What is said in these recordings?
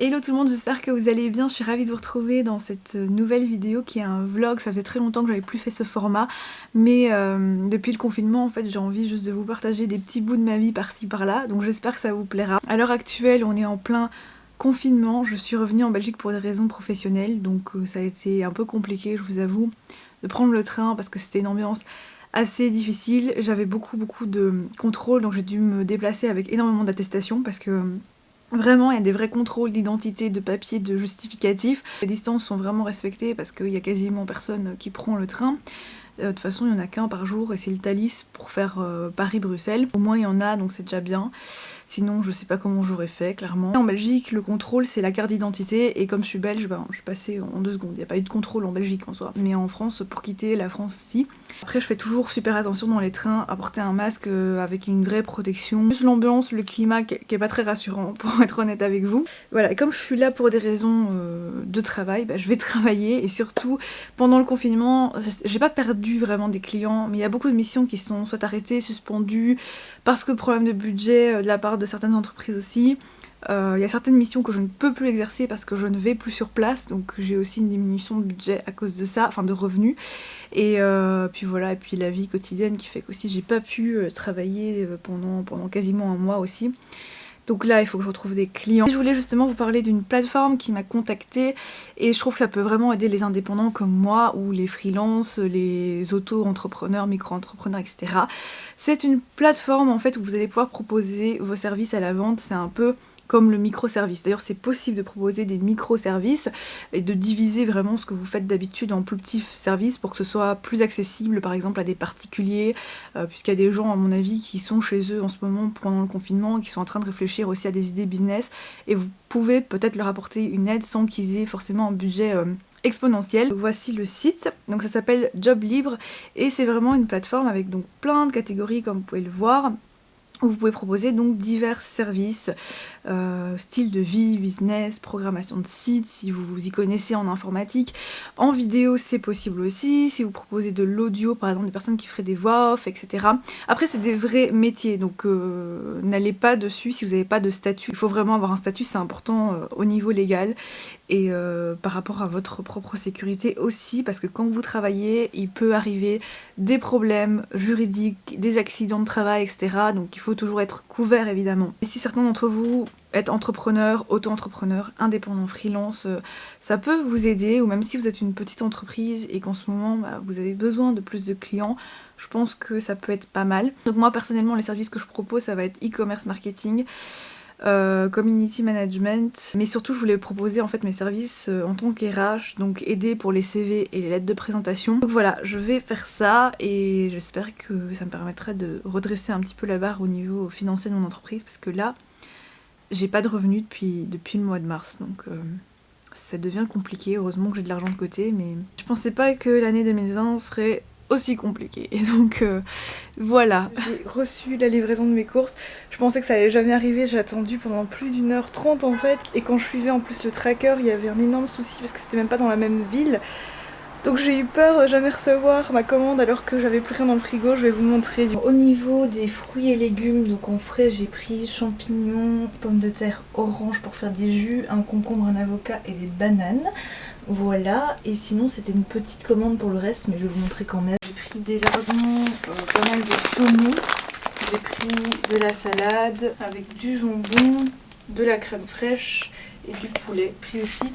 Hello tout le monde, j'espère que vous allez bien, je suis ravie de vous retrouver dans cette nouvelle vidéo qui est un vlog. Ça fait très longtemps que j'avais plus fait ce format, mais depuis le confinement en fait j'ai envie juste de vous partager des petits bouts de ma vie par-ci par-là, donc j'espère que ça vous plaira. À l'heure actuelle on est en plein confinement, je suis revenue en Belgique pour des raisons professionnelles, donc ça a été un peu compliqué je vous avoue de prendre le train parce que c'était une ambiance assez difficile. J'avais beaucoup de contrôles, donc j'ai dû me déplacer avec énormément d'attestations parce que vraiment, il y a des vrais contrôles d'identité, de papier, de justificatifs. Les distances sont vraiment respectées parce qu'il y a quasiment personne qui prend le train. De toute façon, il n'y en a qu'un par jour et c'est le Thalys pour faire Paris-Bruxelles. Au moins, il y en a, donc c'est déjà bien. Sinon, je sais pas comment j'aurais fait, clairement. En Belgique, le contrôle, c'est la carte d'identité. Et comme je suis belge, je suis passée en 2 secondes. Il n'y a pas eu de contrôle en Belgique en soi. Mais en France, pour quitter la France, si. Après, je fais toujours super attention dans les trains à porter un masque avec une vraie protection. Plus l'ambiance, le climat qui est pas très rassurant, pour être honnête avec vous. Voilà, et comme je suis là pour des raisons de travail, je vais travailler. Et surtout, pendant le confinement, j'ai pas perdu vraiment des clients, mais il y a beaucoup de missions qui sont soit arrêtées, suspendues, parce que problème de budget de la part de certaines entreprises aussi. Il y a certaines missions que je ne peux plus exercer parce que je ne vais plus sur place, donc j'ai aussi une diminution de budget à cause de ça, enfin de revenus. Et puis voilà, et puis la vie quotidienne qui fait qu'aussi j'ai pas pu travailler pendant quasiment un mois aussi. Donc là, il faut que je retrouve des clients. Je voulais justement vous parler d'une plateforme qui m'a contactée et je trouve que ça peut vraiment aider les indépendants comme moi ou les freelances, les auto-entrepreneurs, micro-entrepreneurs, etc. C'est une plateforme en fait où vous allez pouvoir proposer vos services à la vente. C'est un peu comme le microservice. D'ailleurs, c'est possible de proposer des microservices et de diviser vraiment ce que vous faites d'habitude en plus petits services pour que ce soit plus accessible, par exemple, à des particuliers, puisqu'il y a des gens, à mon avis, qui sont chez eux en ce moment pendant le confinement, qui sont en train de réfléchir aussi à des idées business, et vous pouvez peut-être leur apporter une aide sans qu'ils aient forcément un budget exponentiel. Donc voici le site, donc ça s'appelle Job Libre, et c'est vraiment une plateforme avec donc plein de catégories, comme vous pouvez le voir, où vous pouvez proposer donc divers services, style de vie, business, programmation de sites, si vous y connaissez en informatique. En vidéo, c'est possible aussi, si vous proposez de l'audio, par exemple des personnes qui feraient des voix off, etc. Après, c'est des vrais métiers, donc n'allez pas dessus si vous n'avez pas de statut. Il faut vraiment avoir un statut, c'est important au niveau légal. Et par rapport à votre propre sécurité aussi, parce que quand vous travaillez, il peut arriver des problèmes juridiques, des accidents de travail, etc. Donc il faut toujours être couvert évidemment. Et si certains d'entre vous êtes entrepreneur, auto-entrepreneur, indépendant, freelance, ça peut vous aider, ou même si vous êtes une petite entreprise et qu'en ce moment vous avez besoin de plus de clients, je pense que ça peut être pas mal. Donc moi personnellement, les services que je propose, ça va être e-commerce marketing, community management, mais surtout je voulais proposer en fait mes services en tant qu'RH, donc aider pour les CV et les lettres de présentation. Donc voilà, je vais faire ça et j'espère que ça me permettra de redresser un petit peu la barre au niveau financier de mon entreprise, parce que là j'ai pas de revenus depuis le mois de mars, donc ça devient compliqué. Heureusement que j'ai de l'argent de côté, mais je pensais pas que l'année 2020 serait aussi compliqué. Et donc voilà, j'ai reçu la livraison de mes courses. Je pensais que ça allait jamais arriver, j'ai attendu pendant plus d'1h30 en fait. Et quand je suivais en plus le tracker, il y avait un énorme souci parce que c'était même pas dans la même ville. Donc j'ai eu peur de jamais recevoir ma commande alors que j'avais plus rien dans le frigo. Je vais vous montrer. Au niveau des fruits et légumes, donc en frais j'ai pris champignons, pommes de terre, oranges pour faire des jus, un concombre, un avocat et des bananes. Voilà, et sinon c'était une petite commande pour le reste, mais je vais vous montrer quand même. J'ai pris des lardons, pas mal de saumon, j'ai pris de la salade avec du jambon, de la crème fraîche et du poulet. J'ai pris aussi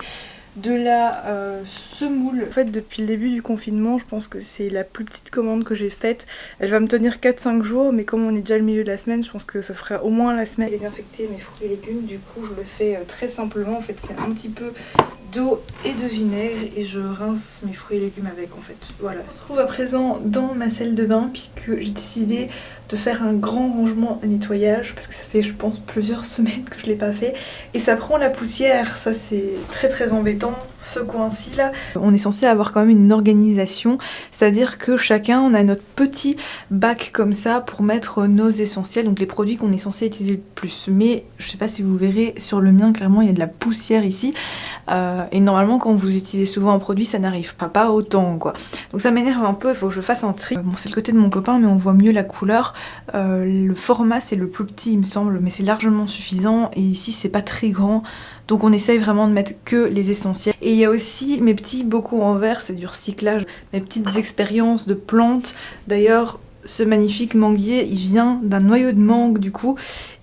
de la semoule. En fait, depuis le début du confinement, je pense que c'est la plus petite commande que j'ai faite. Elle va me tenir 4-5 jours, mais comme on est déjà le milieu de la semaine, je pense que ça fera au moins la semaine. Désinfecter mes fruits et légumes, du coup je le fais très simplement. En fait, c'est un petit peu d'eau et de vinaigre et je rince mes fruits et légumes avec en fait. Voilà. Je me trouve à présent dans ma salle de bain puisque j'ai décidé de faire un grand rangement et nettoyage parce que ça fait je pense plusieurs semaines que je l'ai pas fait et ça prend la poussière, ça c'est très embêtant ce coin-ci là. On est censé avoir quand même une organisation, c'est-à-dire que chacun on a notre petit bac comme ça pour mettre nos essentiels, donc les produits qu'on est censé utiliser le plus. Mais je sais pas si vous verrez sur le mien, clairement il y a de la poussière ici et normalement quand vous utilisez souvent un produit ça n'arrive pas autant quoi. Donc ça m'énerve un peu, il faut que je fasse un tri. Bon c'est le côté de mon copain mais on voit mieux la couleur. Le format c'est le plus petit il me semble, mais c'est largement suffisant et ici c'est pas très grand. Donc on essaye vraiment de mettre que les essentiels. Et il y a aussi mes petits bocaux en verre, c'est du recyclage, mes petites expériences de plantes. D'ailleurs, ce magnifique manguier, il vient d'un noyau de mangue du coup.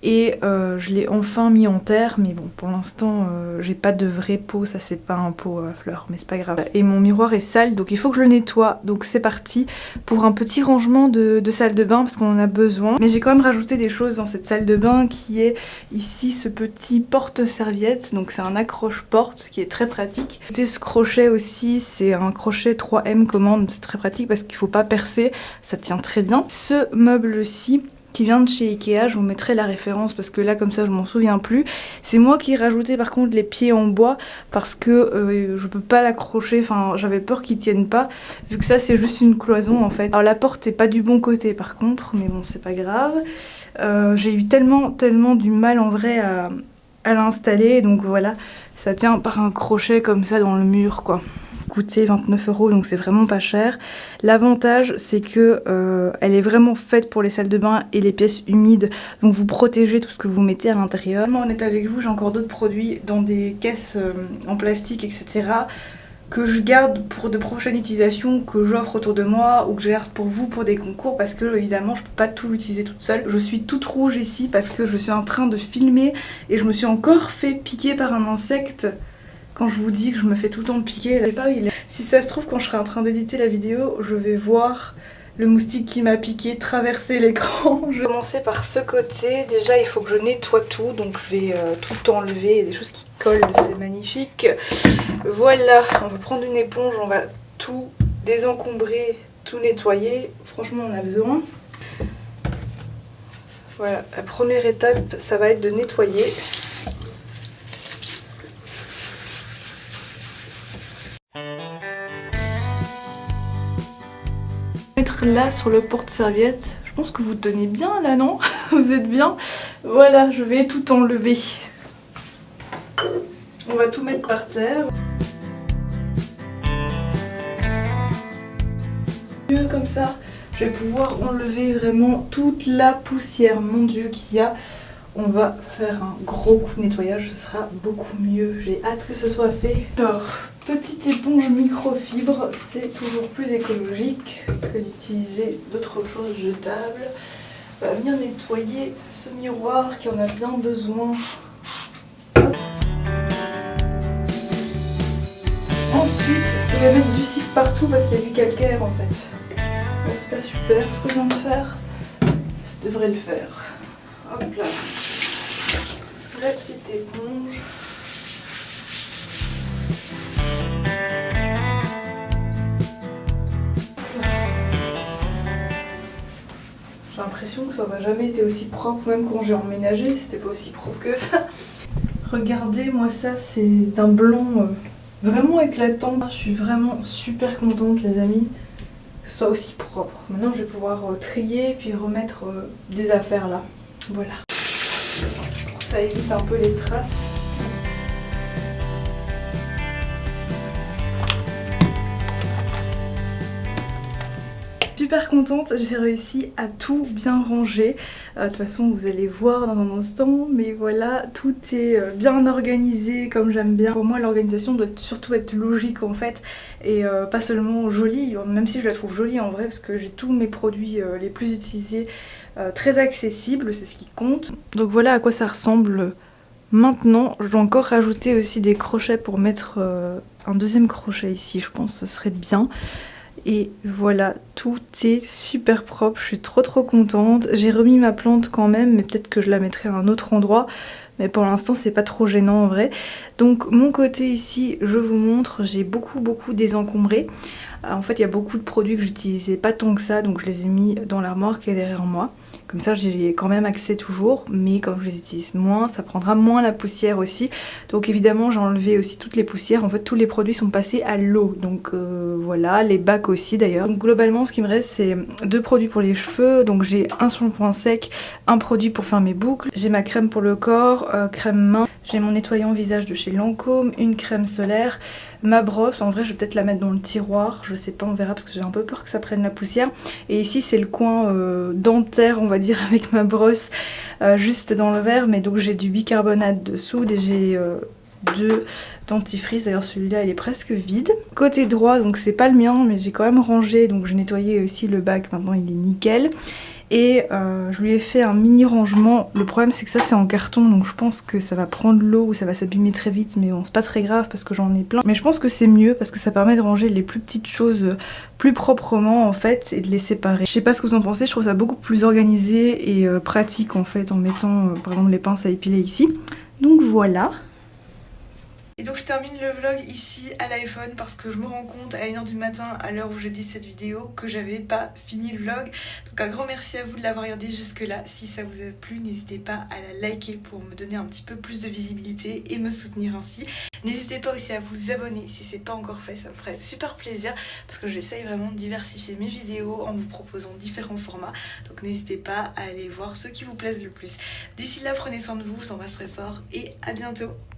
Et je l'ai enfin mis en terre, mais bon, pour l'instant, j'ai pas de vrai pot, ça c'est pas un pot à fleurs, mais c'est pas grave. Et mon miroir est sale, donc il faut que je le nettoie. Donc c'est parti pour un petit rangement de salle de bain, parce qu'on en a besoin. Mais j'ai quand même rajouté des choses dans cette salle de bain, qui est ici ce petit porte-serviette. Donc c'est un accroche-porte, qui est très pratique. Écoutez, ce crochet aussi, c'est un crochet 3M commande, c'est très pratique, parce qu'il faut pas percer, ça tient très bien. Ce meuble-ci, qui vient de chez Ikea, je vous mettrai la référence parce que là comme ça je m'en souviens plus. C'est moi qui ai rajouté par contre les pieds en bois parce que je peux pas l'accrocher, enfin j'avais peur qu'ils tiennent pas vu que ça c'est juste une cloison en fait. Alors la porte est pas du bon côté par contre, mais bon c'est pas grave. J'ai eu tellement du mal en vrai à l'installer, donc voilà, ça tient par un crochet comme ça dans le mur quoi. Coûté 29 €, donc c'est vraiment pas cher. L'avantage c'est que elle est vraiment faite pour les salles de bain et les pièces humides, donc vous protégez tout ce que vous mettez à l'intérieur. Moi honnête avec vous, j'ai encore d'autres produits dans des caisses en plastique etc. que je garde pour de prochaines utilisations, que j'offre autour de moi ou que je garde pour vous pour des concours parce que évidemment je peux pas tout utiliser toute seule. Je suis toute rouge ici parce que je suis en train de filmer et je me suis encore fait piquer par un insecte. Quand je vous dis que je me fais tout le temps piquer, je sais pas où il est. Si ça se trouve, quand je serai en train d'éditer la vidéo, je vais voir le moustique qui m'a piqué traverser l'écran. Je vais commencer par ce côté. Déjà, il faut que je nettoie tout, donc je vais tout enlever. Il y a des choses qui collent, c'est magnifique. Voilà, on va prendre une éponge, on va tout désencombrer, tout nettoyer. Franchement, on a besoin. Voilà, la première étape, ça va être de nettoyer. Mettre là sur le porte-serviette. Je pense que vous tenez bien là, non? Vous êtes bien? Voilà, je vais tout enlever. On va tout mettre par terre. Mieux comme ça, je vais pouvoir enlever vraiment toute la poussière, mon Dieu, qu'il y a. On va faire un gros coup de nettoyage, ce sera beaucoup mieux. J'ai hâte que ce soit fait. Alors, petite éponge microfibre, c'est toujours plus écologique que d'utiliser d'autres choses jetables. On va venir nettoyer ce miroir qui en a bien besoin. Ensuite, je vais mettre du cif partout parce qu'il y a du calcaire en fait. C'est pas super ce que je viens de faire. Ça devrait le faire. Hop là. La petite éponge. J'ai l'impression que ça n'a jamais été aussi propre, même quand j'ai emménagé, c'était pas aussi propre que ça. Regardez, moi ça c'est d'un blanc vraiment éclatant. Je suis vraiment super contente les amis que ce soit aussi propre. Maintenant je vais pouvoir trier puis remettre des affaires là. Voilà. Ça évite un peu les traces. Super contente, j'ai réussi à tout bien ranger. De toute façon vous allez voir dans un instant, mais voilà, tout est bien organisé comme j'aime bien. Pour moi l'organisation doit surtout être logique en fait, et pas seulement jolie, même si je la trouve jolie en vrai, parce que j'ai tous mes produits les plus utilisés très accessibles, c'est ce qui compte. Donc voilà à quoi ça ressemble maintenant. Je dois encore rajouter aussi des crochets pour mettre un deuxième crochet ici, je pense que ce serait bien. Et voilà, tout est super propre, je suis trop contente. J'ai remis ma plante quand même, mais peut-être que je la mettrai à un autre endroit. Mais pour l'instant c'est pas trop gênant en vrai. Donc mon côté ici, je vous montre, j'ai beaucoup désencombré. En fait il y a beaucoup de produits que j'utilisais pas tant que ça, donc je les ai mis dans l'armoire qui est derrière moi. Comme ça j'y ai quand même accès toujours, mais comme je les utilise moins, ça prendra moins la poussière aussi. Donc évidemment j'ai enlevé aussi toutes les poussières, en fait tous les produits sont passés à l'eau. Donc voilà, les bacs aussi d'ailleurs. Donc globalement ce qui me reste c'est 2 produits pour les cheveux. Donc j'ai un shampoing sec, un produit pour faire mes boucles. J'ai ma crème pour le corps, crème main. J'ai mon nettoyant visage de chez Lancôme, une crème solaire, ma brosse, en vrai je vais peut-être la mettre dans le tiroir, je sais pas, on verra parce que j'ai un peu peur que ça prenne la poussière. Et ici c'est le coin dentaire on va dire avec ma brosse juste dans le verre, mais donc j'ai du bicarbonate de soude et j'ai deux dentifrice, d'ailleurs celui-là il est presque vide. Côté droit, donc c'est pas le mien mais j'ai quand même rangé, donc j'ai nettoyé aussi le bac, maintenant il est nickel. Et je lui ai fait un mini rangement. Le problème c'est que ça c'est en carton, donc je pense que ça va prendre l'eau ou ça va s'abîmer très vite, mais bon c'est pas très grave parce que j'en ai plein. Mais je pense que c'est mieux parce que ça permet de ranger les plus petites choses plus proprement en fait et de les séparer. Je sais pas ce que vous en pensez, je trouve ça beaucoup plus organisé et pratique en fait en mettant par exemple les pinces à épiler ici. Donc voilà. Et donc je termine le vlog ici à l'iPhone parce que je me rends compte à 1h du matin, à l'heure où je dis cette vidéo, que j'avais pas fini le vlog. Donc un grand merci à vous de l'avoir regardé jusque là. Si ça vous a plu, n'hésitez pas à la liker pour me donner un petit peu plus de visibilité et me soutenir ainsi. N'hésitez pas aussi à vous abonner si c'est pas encore fait, ça me ferait super plaisir parce que j'essaye vraiment de diversifier mes vidéos en vous proposant différents formats. Donc n'hésitez pas à aller voir ceux qui vous plaisent le plus. D'ici là, prenez soin de vous, vous embrasserez fort et à bientôt.